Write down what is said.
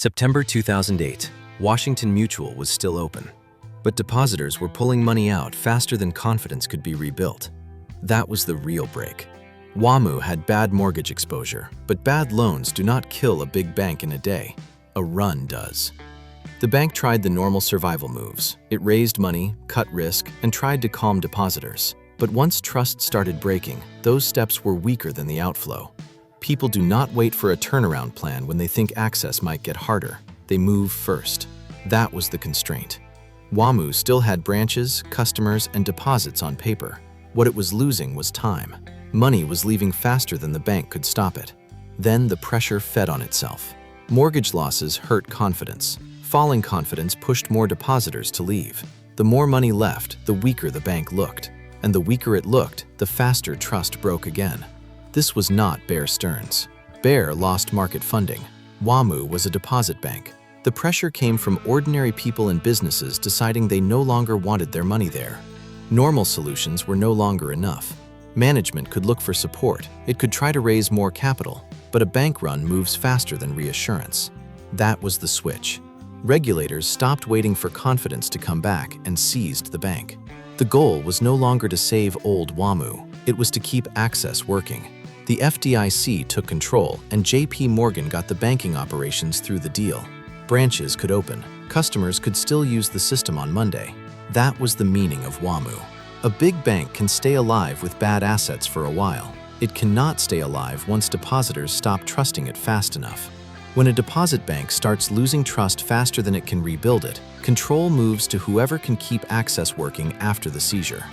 September 2008, Washington Mutual was still open, but depositors were pulling money out faster than confidence could be rebuilt. That was the real break. WaMu had bad mortgage exposure, but bad loans do not kill a big bank in a day. A run does. The bank tried the normal survival moves. It raised money, cut risk, and tried to calm depositors. But once trust started breaking, those steps were weaker than the outflow. People do not wait for a turnaround plan when they think access might get harder. They move first. That was the constraint. WaMu still had branches, customers, and deposits on paper. What it was losing was time. Money was leaving faster than the bank could stop it. Then the pressure fed on itself. Mortgage losses hurt confidence. Falling confidence pushed more depositors to leave. The more money left, the weaker the bank looked. And the weaker it looked, the faster trust broke again. This was not Bear Stearns. Bear lost market funding. WaMu was a deposit bank. The pressure came from ordinary people and businesses deciding they no longer wanted their money there. Normal solutions were no longer enough. Management could look for support. It could try to raise more capital, but a bank run moves faster than reassurance. That was the switch. Regulators stopped waiting for confidence to come back and seized the bank. The goal was no longer to save old WaMu. It was to keep access working. The FDIC took control, and JP Morgan got the banking operations through the deal. Branches could open. Customers could still use the system on Monday. That was the meaning of WaMu. A big bank can stay alive with bad assets for a while. It cannot stay alive once depositors stop trusting it fast enough. When a deposit bank starts losing trust faster than it can rebuild it, control moves to whoever can keep access working after the seizure.